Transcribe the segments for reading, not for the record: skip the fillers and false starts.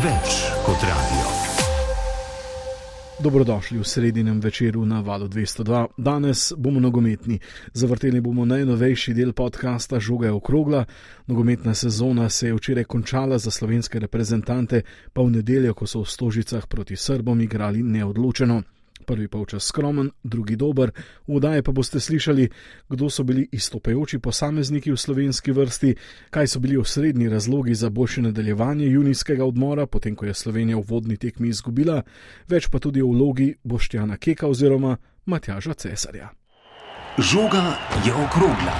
Več kot radio. Dobrodošli v sredinem večeru na Valu 202. Danes bomo nogometni. Zavrteli bomo najnovejši del podcasta Žoga je okrogla. Nogometna sezona se je včeraj končala za slovenske reprezentante, pa v nedeljo, ko so v Stožicah proti Srbom igrali neodločeno. Prvi polčas skromen, drugi dober. V oddaji pa boste slišali, kdo so bili izstopajoči posamezniki v slovenski vrsti, kaj so bili osrednji razlogi za boljše nadaljevanje junijskega odmora, potem ko je Slovenija v vodni tekmi izgubila, več pa tudi o vlogi Boštjana Keka oziroma Matjaža Cesarja. Žoga je okrogla.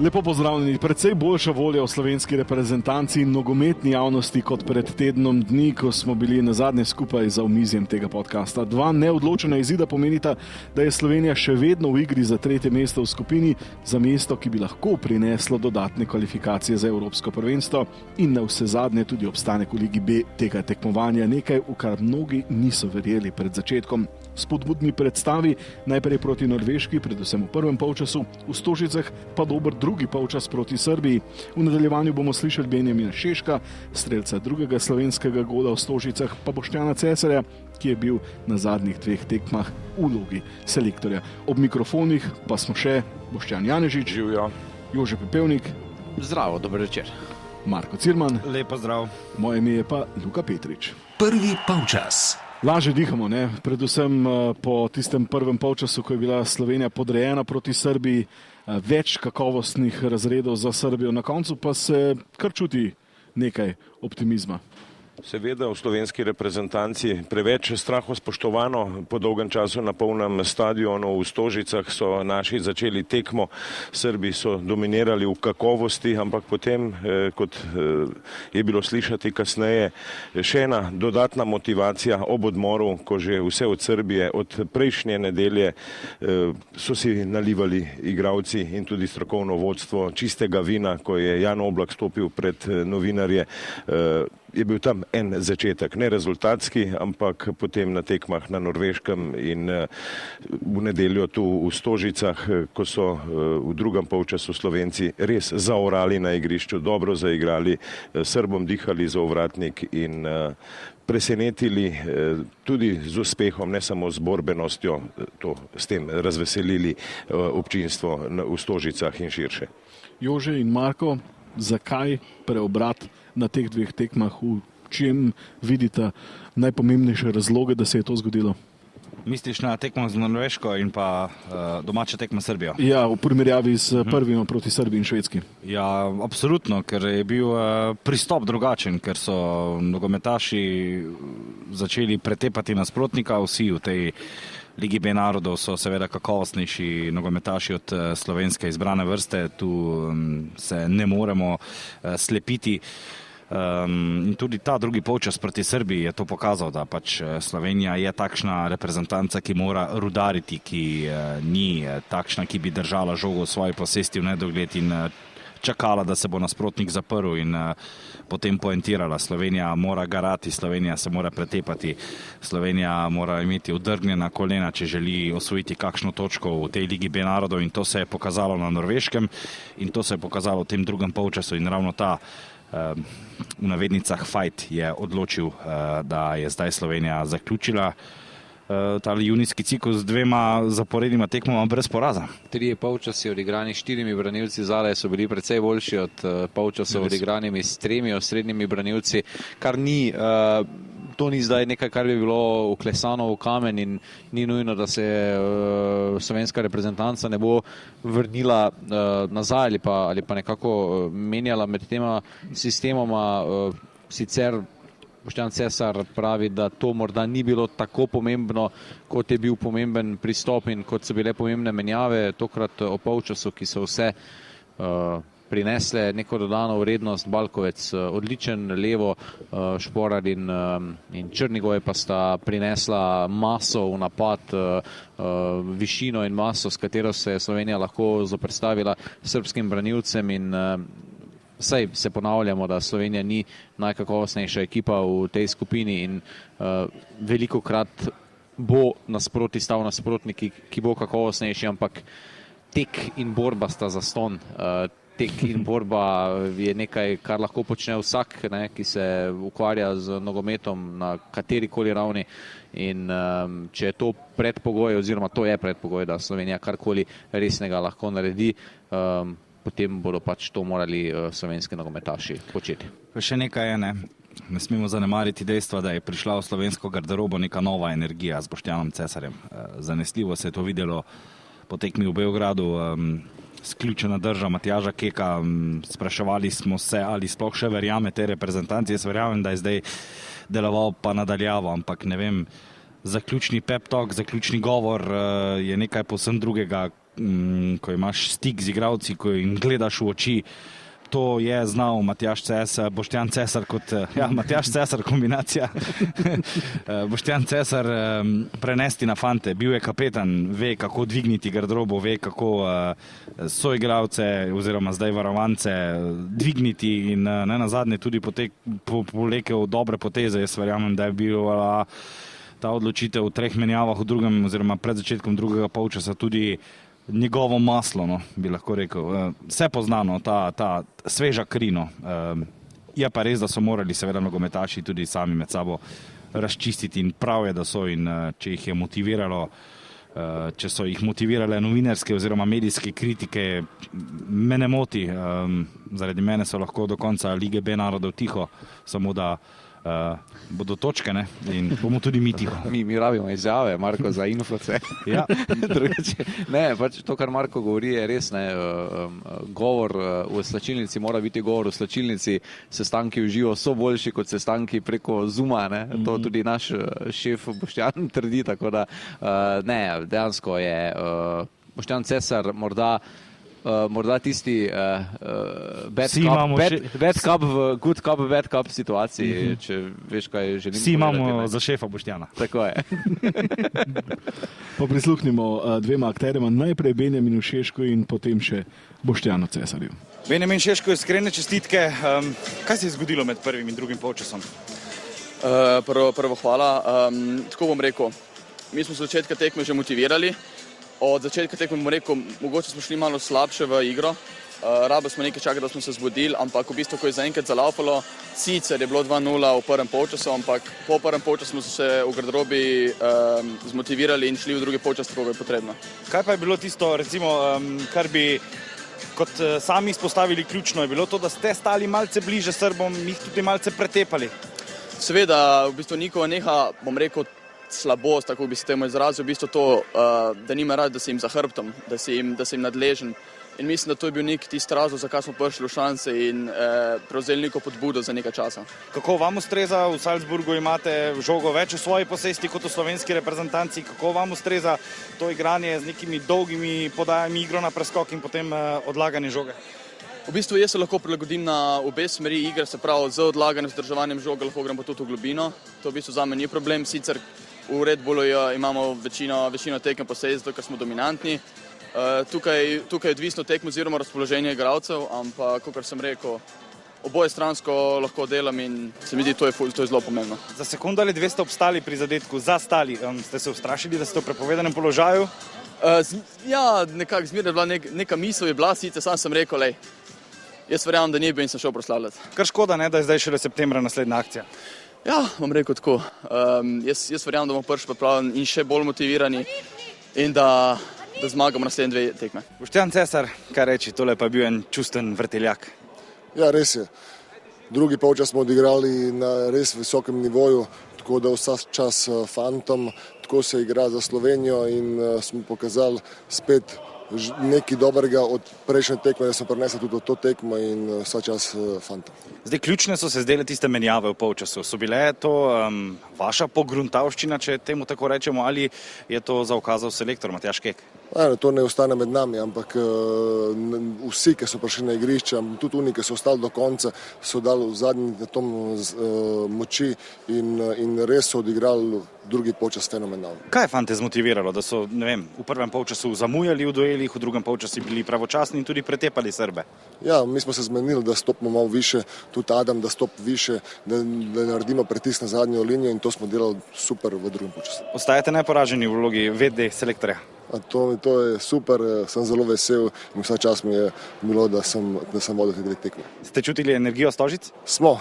Lepo pozdravljeni. Precej boljša volja v slovenski reprezentanci in nogometni javnosti kot pred tednom dni, ko smo bili nazadnje skupaj za omizjem tega podcasta. Dva neodločena izida pomenita, da je Slovenija še vedno v igri za tretje mesto v skupini, za mesto, ki bi lahko prineslo dodatne kvalifikacije za Evropsko prvenstvo in navsezadnje tudi obstanek v Ligi B tega tekmovanja, nekaj, v kar mnogi niso verjeli pred začetkom. Spodbudni predstavi, najprej proti Norveški, predvsem v prvem polčasu, v Stožicah pa dober drugi polčas proti Srbiji. V nadaljevanju bomo slišali Benjamina Šeška, strelca drugega slovenskega gola v Stožicah, pa Boštjana Cesarja, ki je bil na zadnjih dveh tekmah v vlogi selektorja. Ob mikrofonih pa smo še Boštjan Janežič, Živjo. Jože Pepevnik, Zdravo, dober večer. Marko Cirman, Lepo zdrav. moje ime je pa Luka Petrič. Prvi polčas. Lažje dihamo, ne? Predvsem po tistem prvem polčasu, ko je bila Slovenija podrejena proti Srbiji, več kakovostnih razredov za Srbijo, na koncu pa se kar čuti nekaj optimizma. Seveda v slovenski reprezentanci preveč strahospoštovano, po dolgem času na polnem stadionu v Stožicah so naši začeli tekmo, Srbi so dominirali v kakovosti, ampak potem, kot je bilo slišati kasneje, še ena dodatna motivacija ob odmoru, ko že vse od Srbije, od prejšnje nedelje so si nalivali igralci in tudi strokovno vodstvo čistega vina, ko je Jan Oblak stopil pred novinarje. Je bil tam en začetek, ne rezultatski, ampak potem na tekmah na Norveškem in v nedeljo tu v Stožicah, ko so v drugem polčasu Slovenci res zaorali na igrišču, dobro zaigrali, Srbom dihali za ovratnik in presenetili tudi z uspehom, ne samo z borbenostjo, s tem razveselili občinstvo v Stožicah in širše. Jože in Marko, zakaj preobrat na teh dveh tekmah, v čem vidite najpomembnejše razloge, da se je to zgodilo? Misliš na tekmo z Norveško in pa domača tekma s Srbijo? Ja, v primerjavi s prvim proti Srbiji in Švedski. Ja, absolutno, ker je bil pristop drugačen, ker so nogometaši začeli pretepati nasprotnika, vsi v tej Ligi B narodov so seveda kakovostnejši nogometaši od slovenske izbrane vrste, tu se ne moremo slepiti. In tudi ta drugi polčas proti Srbiji je to pokazal, da pač Slovenija je takšna reprezentanca, ki mora rudariti, ki ni takšna, ki bi držala žogo v svoji posesti v nedogled in čakala, da se bo nasprotnik zaprl in potem poentirala. Slovenija mora garati, Slovenija se mora pretepati, Slovenija mora imeti udrgnjena kolena, če želi osvojiti kakšno točko v tej Ligi B narodov, in to se je pokazalo na Norveškem in to se je pokazalo v tem drugem polčasu in ravno ta v navednicah fajt je odločil, da je zdaj Slovenija zaključila ta junijski ciklus z dvema zaporednima tekmama brez poraza. 3 polčasi odigrani s 4 branilci zadaj so bili precej boljši od polčasov odigranimi s 3 osrednjimi branilci, kar ni, to ni zdaj nekaj, kar bi bilo uklesano v kamen in ni nujno, da se slovenska reprezentanca ne bo vrnila nazaj ali pa nekako menjala med tema sistemoma. Sicer Boštjan Cesar pravi, da to morda ni bilo tako pomembno, kot je bil pomemben pristop in kot so bile pomembne menjave tokrat o polčasu, ki so vse prinesle neko dodano vrednost. Balkovec odličen levo, Šporar in Črnigoj pa sta prinesla maso v napad, višino in maso, s katero se je Slovenija lahko zoperstavila srbskim branilcem in saj se ponavljamo, da Slovenija ni najkakovostnejša ekipa v tej skupini in velikokrat bo stal nasprotnik, ki bo kakovostnejši, ampak tek in borba sta zastonj. tek in borba je nekaj, kar lahko počne vsak, ne, ki se ukvarja z nogometom na katerikoli ravni. In če je to predpogoj, oziroma to je predpogoj, da Slovenija karkoli resnega lahko naredi, potem bodo pač to morali slovenski nogometaši početi. Pa še nekaj je, ne smemo zanemariti dejstva, da je prišla v slovensko garderobo neka nova energija z Boštjanom Cesarjem. Zanesljivo se je to videlo po tekmi v Beogradu, sključena drža Matjaža Keka, spraševali smo se, ali sploh še verjame te reprezentacije. Jaz verjamem, da je zdaj deloval pa nadaljavo, ampak ne vem, zaključni pep talk, zaključni govor je nekaj povsem drugega, ko imaš stik z igralci, ko jim gledaš v oči. To je znal Boštjan Cesar kot, Matjaž Cesar kombinacija. Boštjan Cesar prenesti na fante, bil je kapetan, ve kako dvigniti garderobo, ve kako soigralce oziroma zdaj varovance dvigniti in ne nazadnje tudi povlekel dobre poteze. Jaz verjamem, da je bila ta odločitev v 3 menjavah v drugem oziroma pred začetkom drugega polčasa tudi njegovo maslo, bi lahko rekel. Vse poznano, ta sveža krino. Je pa res, da so morali seveda nogometaši tudi sami med sabo razčistiti in prav je, da so, in če jih je motiviralo, če so jih motivirale novinarske oziroma medijske kritike, me ne moti. Zaradi mene so lahko do konca Lige B narodov tiho, samo da bodo točke, ne? In bomo tudi mi tiho. Mi rabimo izjave, Marko, za inflace. Ja. Ne, pač to, kar Marko govori, je res, ne. Govor v slačilnici mora biti govor v slačilnici, sestanki v živo so boljši kot sestanki preko Zooma, ne. To tudi naš šef Boštjan trdi, tako da ne, dejansko je Boštjan Cesar morda tisti bad cup v good cup, bad cup situaciji, če veš, kaj želim. Vsi imamo za šefa Boštjana. Tako je. Pa prisluhnimo dvema akterjema, najprej Benjaminu Šeško in potem še Boštjanu Cesarju. Benjamin Šeško, iskrene čestitke. Kaj se je zgodilo med prvim in drugim polčasom? Prvo hvala. Tako bom rekel, mi smo se od začetka tekme že motivirali. Od začetka tekme bom rekel, mogoče smo šli malo slabše v igro. Rabili smo nekaj čakati, da smo se zbudili, ampak v bistvu, ko je zaenkrat zalaupalo, sicer je bilo 2-0 v prvem polčasu, ampak po prvem polčasu smo se v garderobi zmotivirali in šli v drugi polčas, tako je potrebno. Kaj pa je bilo tisto, recimo, kar bi kot sami izpostavili ključno, je bilo to, da ste stali malce bliže Srbom, jih tudi malce pretepali? Seveda, v bistvu Niko neha, bom rekel, slabost, tako bi se temu izrazil, v bistvu to, da nima rad, da se jim za hrbtom, da se jim nadležen. In mislim, da to je bil nek tisti razlog, zakaj smo prišli v šanse in prevzeli neko podbudo za nekaj časa. Kako vam ustreza? V Salzburgu imate žogo več v svoji posesti kot v slovenski reprezentanci. Kako vam ustreza to igranje z nekimi dolgimi podajami, igro na preskok in potem odlaganje žoge? V bistvu jaz se lahko prilagodim na obe smeri igre, se pravi z odlaganjem, z državanjem žoge, lahko gremo tudi v globino. To v bistvu zame ni problem, sicer v Red Bullu imamo večino tekem posesti, zato ker smo dominantni. Tukaj je odvisno tekmo oziroma razpoloženje igralcev, ampak, kot sem rekel, oboje stransko lahko delam in se mi zdi, to je zelo pomembno. Za sekundo ali dve ste obstali pri zadetku, zastali. Ste se ustrašili, da ste v prepovedanem položaju? Ja, nekako zmeraj je bila neka misel, je bila, sicer sam sem rekel, jaz verjamem, da ni bil in sem šel proslavljati. Kar škoda, ne, da je zdaj šele septembra naslednja akcija. Ja, bom rekel tako. Jaz verjamem, da bomo prvi pripravljeni in še bolj motivirani in da zmagamo naslednje 2 tekme. Boštjan Cesar, kaj reči, tole pa je bil en čusten vrteljak. Ja, res je. Drugi polčas smo odigrali na res visokem nivoju, tako da vsak čas fantom, tako se igra za Slovenijo in smo pokazali spet nekaj dobrega od prejšnje tekme, da smo prinesli tudi to tekmo in vsak čas fantom. Zdaj, ključne so se zdele tiste menjave v polčasu. So bile to vaša pogruntavščina, če temu tako rečemo, ali je to zaukazal selektor Matjaž Kek? To ne ostane med nami, ampak vsi, ki so prišli na igrišče, tudi oni, ki so ostali do konca, so dali v zadnji tom moči in res so odigrali drugi polčas fenomenalno. Kaj je fante zmotiviralo, da so, ne vem, v prvem polčasu zamujali v duelih, v drugem polčasu bili pravočasni in tudi pretepali Srbe? Ja, mi smo se zmenili, da stopimo malo više, tudi Adam, da stopi više, da naredimo pritisk na zadnjo linijo in to smo delali super v drugem polčasu. Ostajate neporaženi v vlogi VD selektorja? To je super, sem zelo vesel in vsa čas mi je bilo, da sem vodil te dve tekme. Ste čutili energijo Stožic? Smo,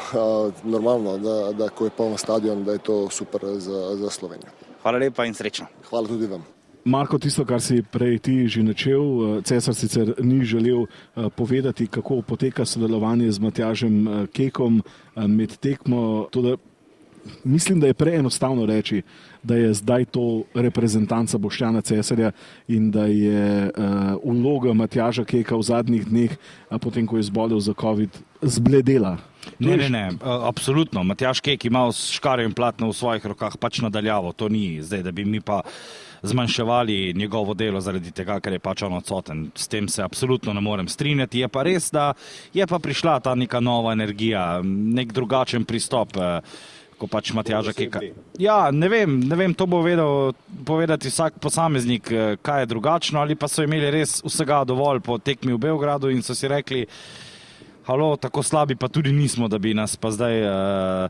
normalno, da ko je poln stadion, da je to super za Slovenijo. Hvala lepa in srečno. Hvala tudi vam. Marko, tisto, kar si prej ti že načel, Cesar sicer ni želel povedati, kako poteka sodelovanje z Matjažem Kekom med tekmo. Toda mislim, da je preenostavno reči, da je zdaj to reprezentanca Boštjana Cesarja in da je vloga Matjaža Keka v zadnjih dneh, potem ko je zbolel za COVID, zbledela. Ne, absolutno. Matjaž Kek ima škarje in platno v svojih rokah pač nadaljavo. To ni zdaj, da bi mi pa zmanjševali njegovo delo zaradi tega, ker je pač on odsoten. S tem se absolutno ne morem strinjati. Je pa res, da je pa prišla ta neka nova energija, nek drugačen pristop, ko pač Matjaža Keka. Ja, ne vem, to bo vedel povedati vsak posameznik, kaj je drugačno, ali pa so imeli res vsega dovolj po tekmi v Beogradu in so si rekli, halo, tako slabi pa tudi nismo, da bi nas pa zdaj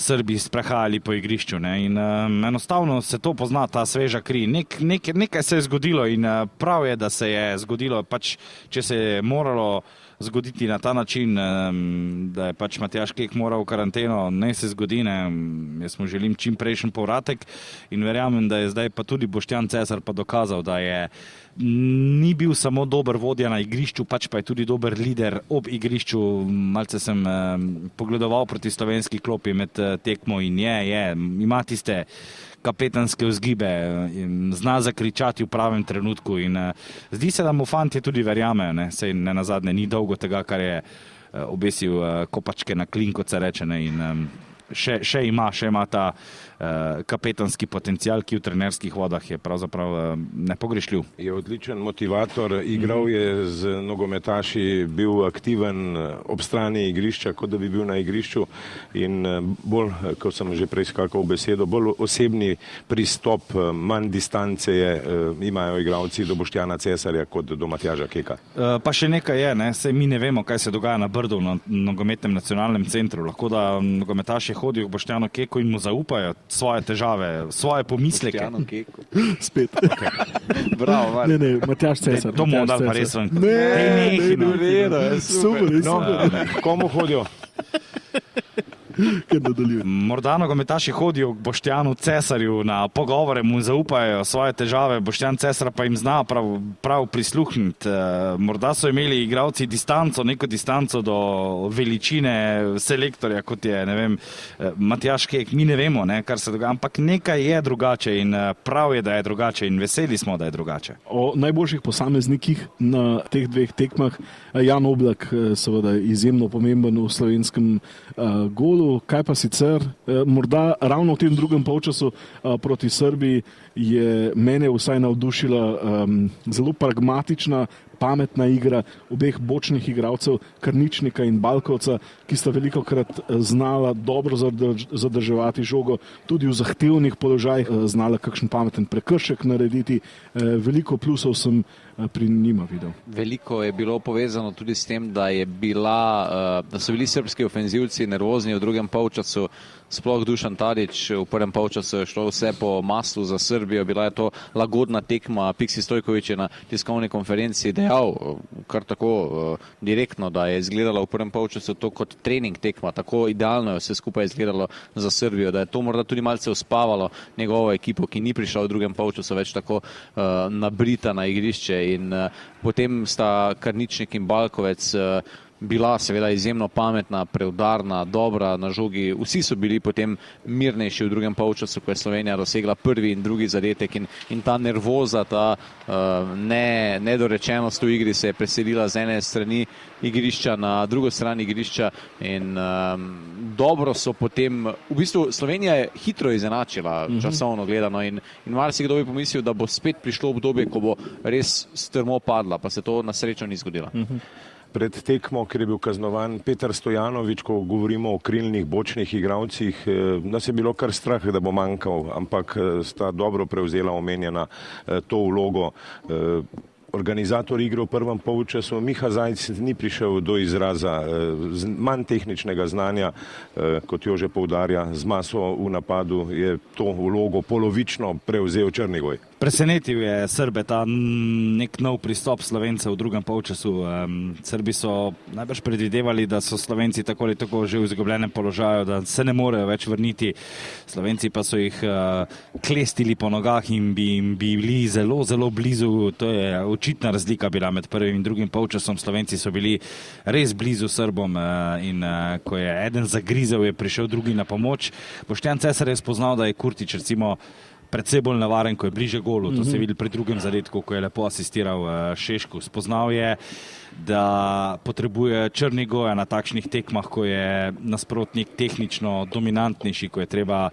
Srbi sprehajali po igrišču. Ne? In enostavno se to pozna, ta sveža kri. Nekaj se je zgodilo in prav je, da se je zgodilo, pač, če se je moralo zgoditi na ta način, da je pač Matjaž Kek moral v karanteno, ne se zgodi, ne. Jaz mu želim čim prejšen povratek in verjamem, da je zdaj pa tudi Boštjan Cesar pa dokazal, da ni bil samo dober vodja na igrišču, pač pa je tudi dober lider ob igrišču. Malce sem pogledoval proti slovenski klopi med tekmo in ima tiste kapetanske vzgibe, zna zakričati v pravem trenutku in zdi se, da mu fantje tudi verjamejo, sej ne nazadnje ni dolgo tega, kar je obesil kopačke na klin, kot se reče, ne, in še ima ta kapetanski potencial, ki v trenerskih vodah je pravzaprav nepogrešljiv. Je odličen motivator, igral je z nogometaši, bil aktiven ob strani igrišča, kot da bi bil na igrišču in bolj, kot sem že prej skakal v besedo, bolj osebni pristop, manj distance imajo igralci do Boštjana Cesarja kot do Matjaža Keka. Pa še nekaj je, sej mi ne vemo, kaj se dogaja na Brdu, na nogometnem nacionalnem centru. Lahko da nogometaši hodijo k Boštjanu Keku in mu zaupajo svoje težave, svoje pomisleke. Spet. Okay. Bravo, Marko. Ne, Matjaž Cesar. To mu dal pa res ven. Ne, super. Komu hodijo? Morda nogometaši hodijo k Boštjanu Cesarju na pogovore, mu zaupajo svoje težave, Boštjan Cesar pa jim zna prav prisluhniti. Morda so imeli igralci neko distanco do veličine selektorja, kot je, ne vem, Matjaž Kek. Mi ne vemo, kar se dogaja, ampak nekaj je drugače in prav je, da je drugače in veseli smo, da je drugače. O najboljših posameznikih na teh dveh tekmah, Jan Oblak seveda izjemno pomemben v slovenskem golu. Kaj pa sicer, morda ravno v tem drugem polčasu proti Srbiji je mene vsaj navdušila zelo pragmatična, pametna igra obeh bočnih igralcev, Krničnika in Balkovca, ki sta velikokrat znala dobro zadrževati žogo, tudi v zahtevnih položajih znala kakšen pameten prekršek narediti. Veliko plusov sem pri njima videl. Veliko je bilo povezano tudi s tem, da so bili srbski ofenzivci nervozni v drugem polčasu, sploh Dušan Tadić v prvem polčasu je šlo vse po maslu za Srbijo, bila je to lagodna tekma. Piksi Stojković je na tiskovni konferenci dejal kar tako direktno, da je izgledalo v prvem polčasu to kot trening tekma, tako idealno je vse skupaj izgledalo za Srbijo, da je to morda tudi malce uspavalo njegovo ekipo, ki ni prišla v drugem polčasu več tako nabrita na igrišče in potem sta Krničnik in Balkovec bila seveda izjemno pametna, preudarna, dobra na žogi. Vsi so bili potem mirnejši v drugem polčasu, ko je Slovenija dosegla prvi in drugi zadetek in ta nervoza, ta nedorečenost v igri se je preselila z ene strani igrišča na drugo stran igrišča in dobro so potem, v bistvu Slovenija je hitro izenačila časovno gledano in marsikdo bi pomislil, da bo spet prišlo obdobje, ko bo res strmo padla, pa se to na srečo ni zgodilo. Pred tekmo, ker je bil kaznovan Petar Stojanović, ko govorimo o krilnih bočnih igralcih, nas je bilo kar strah, da bo manjkal, ampak sta dobro prevzela omenjena to vlogo. Organizator igre v prvem polčasu, Miha Zajc, ni prišel do izraza, manj tehničnega znanja, kot Jože poudarja, z maso v napadu je to vlogo polovično prevzel Črnigoj. Presenetil je Srbe ta nek nov pristop Slovencev v drugem polčasu. Srbi so najbrž predvidevali, da so Slovenci tako ali tako že v izgubljenem položaju, da se ne morejo več vrniti. Slovenci pa so jih klestili po nogah in bi bili zelo, zelo blizu. To je očitna razlika bila med prvim in drugim polčasom. Slovenci so bili res blizu Srbom in ko je eden zagrizel, je prišel drugi na pomoč. Boštjan Cesar je spoznal, da je Kurtič recimo predvsej bolj navaren, ko je bliže golu. To se je videl pri drugem zadetku, ko je lepo asistiral Šešku. Spoznal je, da potrebuje Črnigoja na takšnih tekmah, ko je nasprotnik tehnično dominantnejši, ko je treba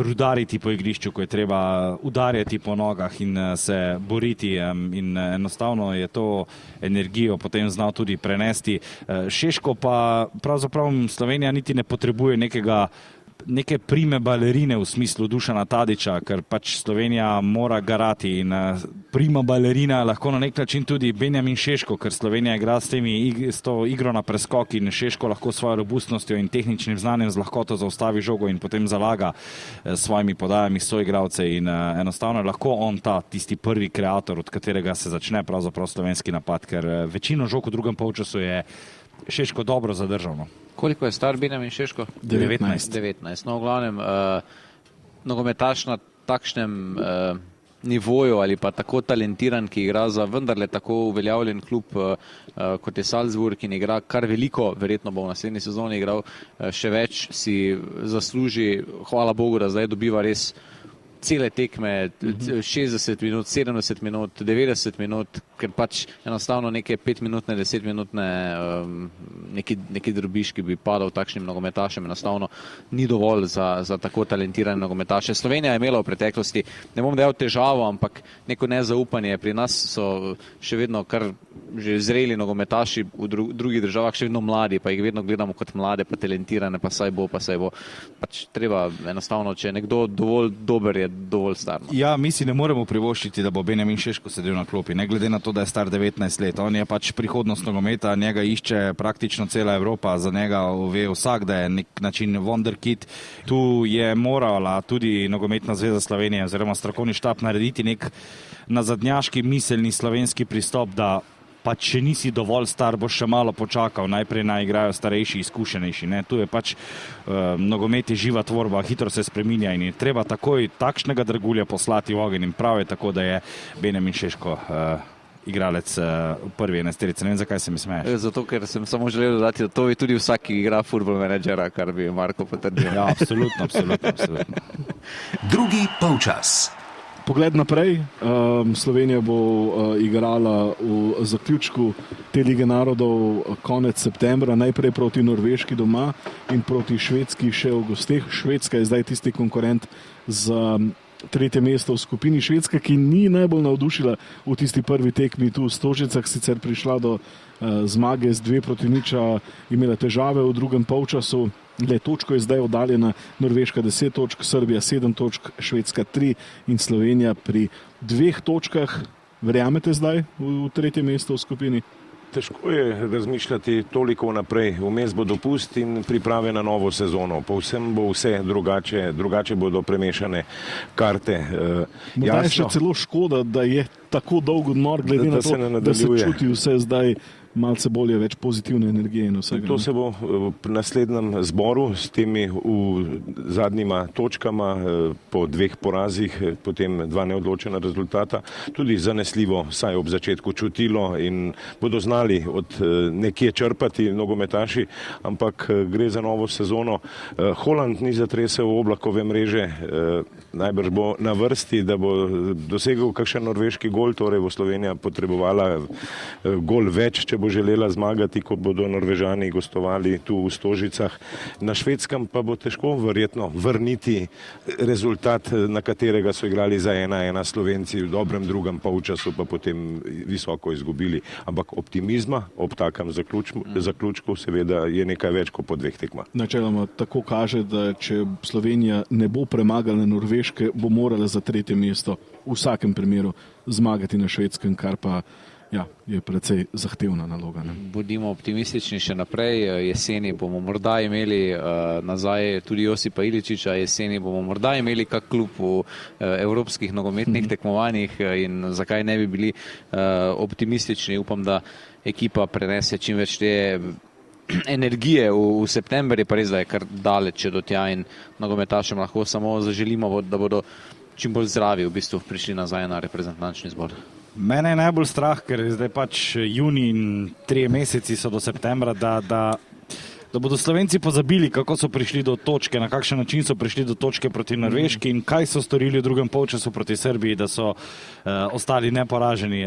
rudariti po igrišču, ko je treba udarjati po nogah in se boriti in enostavno je to energijo potem znal tudi prenesti. Šeško pa pravzaprav Slovenija niti ne potrebuje neke prime balerine v smislu Dušana Tadića, ker pač Slovenija mora garati in prima balerina lahko na nek način tudi Benjamin Šeško, ker Slovenija igra s to igro na preskok in Šeško lahko svojo robustnostjo in tehničnim znanjem z lahkoto zaustavi žogo in potem zalaga svojimi podajami soigralce in enostavno lahko on tisti prvi kreator, od katerega se začne pravzaprav slovenski napad, ker večino žog v drugem polčasu je Šeško dobro zadržal. Koliko je star Benjamin Šeško? 19. No, v glavnem, nogometaš na takšnem nivoju ali pa tako talentiran, ki igra za vendarle tako uveljavljen klub, kot je Salzburg in igra kar veliko, verjetno bo v naslednji sezoni igral še več, si zasluži, hvala Bogu, da zdaj dobiva res cele tekme, 60 minut, 70 minut, 90 minut, ker pač enostavno neke 5-minutne, 10-minutne neki drobiž, ki bi padal takšnim nogometašem, enostavno ni dovolj za tako talentirane nogometaše. Slovenija je imela v preteklosti, ne bom dejal težavo, ampak neko nezaupanje. Pri nas so še vedno kar že zreli nogometaši, v drugih državah še vedno mladi, pa jih vedno gledamo kot mlade, pa talentirane, pa saj bo. Pač treba enostavno, če je nekdo dovolj dober, je dovolj star. Ja, mi si ne moremo privoščiti, da bo Benjamin Šeško sedel na klopi, ne glede na to, da je star 19 let. On je pač prihodnost nogometa, njega išče praktično cela Evropa, za njega ve vsak, da je nek način wonderkid. Tu je morala tudi Nogometna zveza Slovenije oziroma strokovni štab narediti nek nazadnjaški miselni slovenski pristop, da pa če nisi dovolj star, boš še malo počakal, najprej naj igrajo starejši, izkušenejši. Tu je pač nogomet je živa tvorba, hitro se spreminja in je treba takoj takšnega dragulja poslati v ogenj in prav je tako, da je Benjamin Šeško igralec prvi enesterice. Ne vem, zakaj se mi smeješ. Zato, ker sem samo želel dodati, da to je tudi vsak, ki igra Football Managera, kar bi Marko potrdil. Ja, absolutno. Drugi polčas. Pogled naprej, Slovenija bo igrala v zaključku te Lige narodov konec septembra, najprej proti Norveški doma in proti Švedski še v gosteh. Švedska je zdaj tisti konkurent za tretje mesto v skupini. Švedska, ki ni najbolj navdušila v tisti prvi tekmi tu v Stožicah, sicer prišla do zmage z 2-0, imela težave v drugem polčasu. Točko je zdaj oddaljena, Norveška 10 točk, Srbija 7 točk, Švedska 3 in Slovenija pri 2 točkah. Verjamete zdaj v tretje mesto v skupini? Težko je razmišljati toliko naprej. Vmes bo dopust in priprave na novo sezono. Povsem bo vse drugače bodo premešane karte. Morda je še celo škoda, da je tako dolg odmor, glede na to, da se čuti vse zdaj malce bolje, več pozitivne energije in vsega. To se bo v naslednjem zboru s temi zadnjima točkama po 2 porazih, potem 2 neodločena rezultata, tudi zanesljivo vsaj ob začetku čutilo in bodo znali od nekje črpati nogometaši, ampak gre za novo sezono. Holland ni zatresel oblakove mreže, najbrž bo na vrsti, da bo dosegel kakšen norveški gol, torej bo Slovenija potrebovala gol več, če bo želela zmagati, ko bodo Norvežani gostovali tu v Stožicah. Na Švedskem pa bo težko verjetno vrniti rezultat, na katerega so igrali za 1-1 Slovenci v dobrem drugem polčasu, pa potem visoko izgubili. Ampak optimizma ob takem zaključku seveda je nekaj več kot po 2 tekmah. Načeloma tako kaže, da če Slovenija ne bo premagala Norveške, bo morala za tretje mesto v vsakem primeru zmagati na Švedskem, kar pa ja, je precej zahtevna naloga. Ne? Bodimo optimistični še naprej. Jeseni bomo morda imeli nazaj tudi Josipa Iličiča, jeseni bomo morda imeli kak klub v evropskih nogometnih tekmovanjih in zakaj ne bi bili optimistični. Upam, da ekipa prenese čim več te energije v september, je pa res, da je kar daleč do tja in nogometašem lahko samo zaželimo, da bodo čim bolj zdravi v bistvu prišli nazaj na reprezentančni zbor. Mene je najbolj strah, ker je zdaj pač junij in 3 meseci so do septembra, da bodo Slovenci pozabili, kako so prišli do točke, na kakšen način so prišli do točke proti Norveški in kaj so storili v drugem polčasu proti Srbiji, da so ostali neporaženi.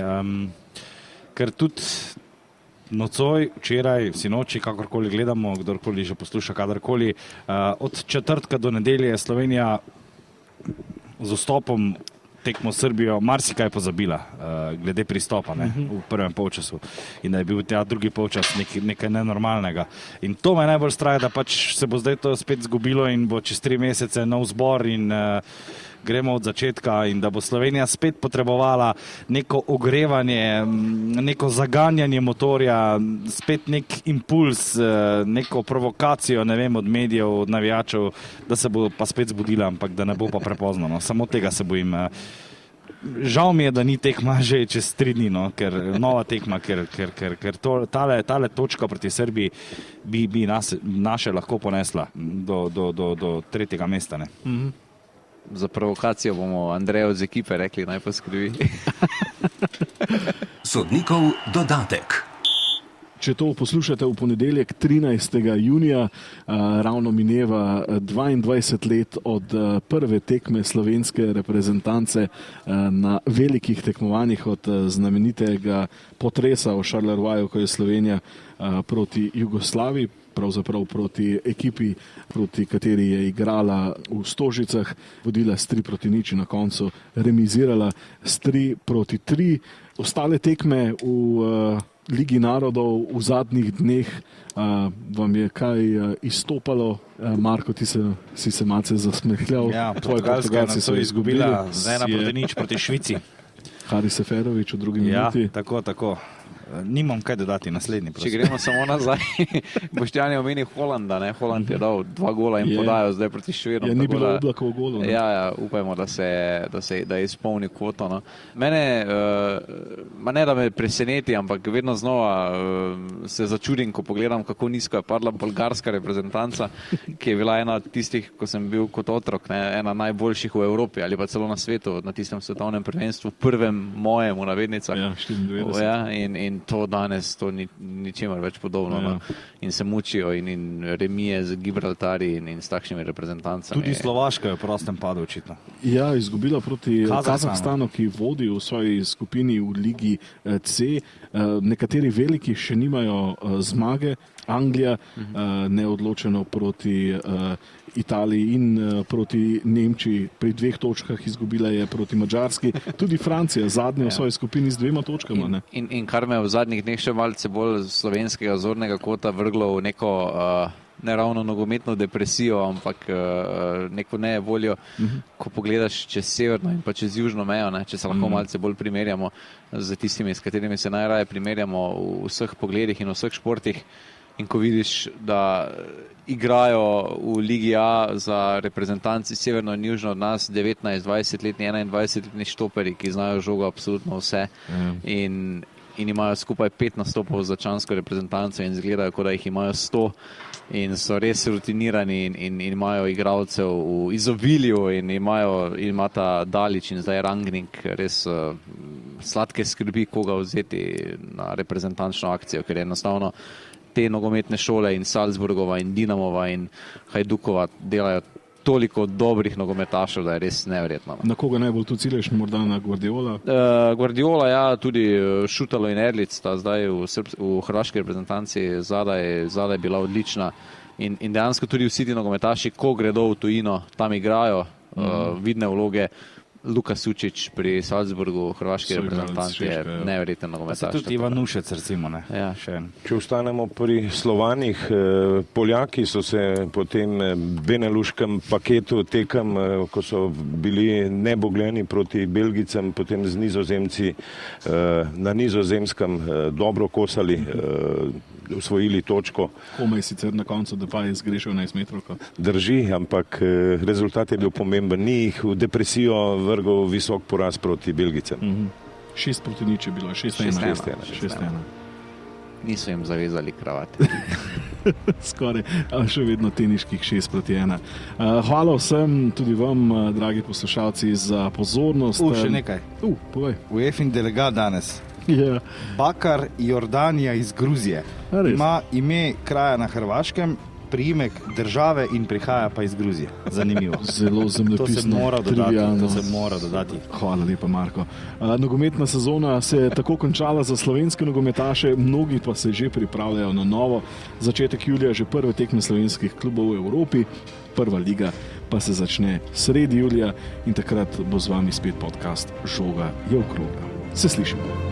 Ker tudi nocoj, včeraj, sinoči, kakorkoli gledamo, kdorkoli že posluša kadarkoli, od četrtka do nedelje je Slovenija z vstopom tekmo Srbijo marsikaj pozabila glede pristopa v prvem polčasu in da je bil ta drugi polčas nekaj nenormalnega. In to me najbolj strah, da pač se bo zdaj to spet zgubilo in bo čez 3 mesece nov zbor in gremo od začetka in da bo Slovenija spet potrebovala neko ogrevanje, neko zaganjanje motorja, spet nek impuls, neko provokacijo, ne vem, od medijev, od navijačev, da se bo pa spet zbudila, ampak da ne bo pa prepozno. No. Samo tega se bojim. Žal mi je, da ni tekma že čez 3 dni, no, ker nova tekma, ker tale točka proti Srbiji bi naše lahko ponesla do 3. mesta. Ne. Za provokacijo bomo Andreju z ekipe rekli, naj poskrbi. Sodnikov dodatek. Če to poslušate v ponedeljek 13. junija, ravno mineva 22 let od prve tekme slovenske reprezentance na velikih tekmovanjih, od znamenitega potresa v Charleroi, ko je Slovenija proti Jugoslaviji, pravzaprav proti ekipi, proti kateri je igrala v Stožicah, vodila s 3-0 in na koncu remizirala s 3-3. Ostale tekme v Ligi narodov v zadnjih dneh, vam je kaj izstopalo? Marko, ti si se malce zasmehljal. Ja, Portugalci so izgubila z 1-0 proti Švici. Haris Seferović v drugi minuti. Ja, tako. Nimam kaj dodati, naslednji. Prosim. Če gremo samo nazaj, Boštjan je omenil Holanda, ne? Holand je dal 2 gola in podajo zdaj proti Švedom. Ni bilo Oblakov golov. Ja, upajmo, da je izpolnil kvoto. No. Mene, ne da me preseneti, ampak vedno znova se začudim, ko pogledam, kako nizko je padla bolgarska reprezentanca, ki je bila ena od tistih, ko sem bil kot otrok, ne? Ena najboljših v Evropi ali pa celo na svetu, na tistem svetovnem prvenstvu, prvem mojem, v navednicah. Ja, 94. Ja, in to danes, to ni ničemer več podobno. Ja. No? In se mučijo in remije z Gibraltari in s takšnimi reprezentancami. Tudi Slovaška je v prostem padu očitno. Ja, izgubila proti Kazahstanu, ki vodi v svoji skupini v Ligi C. Nekateri veliki še nimajo zmage. Anglija neodločeno proti Italiji in proti Nemčiji. Pri 2 točkah izgubila je proti Madžarski. Tudi Francija zadnja v svoji skupini z 2 točkama. Ne? In kar me v zadnjih dneh še malce bolj slovenskega zornega kota vrglo v neko ne ravno nogometno depresijo, ampak neko nevoljo, ko pogledaš čez severno in pa čez južno mejo, ne? Če se lahko malce bolj primerjamo z tistimi, s katerimi se najraje primerjamo v vseh pogledih in v vseh športih. In ko vidiš, da igrajo v Ligi A za reprezentanci severno in južno od nas 19, 20-letni, 21-letni štoperi, ki znajo žogo absolutno vse in imajo skupaj 5 nastopov za člansko reprezentanco in izgledajo, kot da jih imajo 100 in so res rutinirani in imajo igralcev v izobilju in imata Dalić in zdaj Rangnick res sladke skrbi, koga vzeti na reprezentančno akcijo, ker je enostavno te nogometne šole in Salzburgova in Dinamova in Hajdukova delajo toliko dobrih nogometašev, da je res neverjetno. Na koga najbolj tu ciljaš, morda na Guardiola? Guardiola, ja, tudi Šutalo in Erlic sta zdaj v hrvaški reprezentanci zadaj bila odlična in dejansko tudi vsi ti nogometaši, ko gredo v tujino, tam igrajo vidne vloge. Luka Sučić pri Salzburgu, hrvaški Soigralec reprezentant, je Češke, ja. neverjeten Pa se nogometaš. tudi Ivan Nušec, recimo. Ne? Ja. Še en. Če ostanemo pri Slovanih, Poljaki so se po tem beneluškem paketu tekem, ko so bili nebogljeni proti Belgicam, potem z Nizozemci na Nizozemskem dobro kosali, osvojili točko. Komaj sicer na koncu, da pa je zgrešil 11 metrov. Drži, ampak rezultat je bil pomemben. Ni jih v depresijo vrgel visok poraz proti Belgicam. 6-0 je bilo, 6-1. 6-1. Niso jim zavezali kravate. Skoraj, še vedno teniških 6-1. Hvala vsem, tudi vam, dragi poslušalci, za pozornost. Še nekaj. Povej. UEFA delegat danes. Ja. Bakar Jordanija iz Gruzije. A res? Ima ime kraja na Hrvaškem, priimek države in prihaja pa iz Gruzije. Zanimivo. Zelo zemljepisno. To se mora dodati. Hvala lepa, Marko. Nogometna sezona se je tako končala za slovenske nogometaše, mnogi pa se že pripravljajo na novo. Začetek julija že prve tekme slovenskih klubov v Evropi, prva liga pa se začne sredi julija in takrat bo z vami spet podcast Žoga je okrogla. Se slišimo.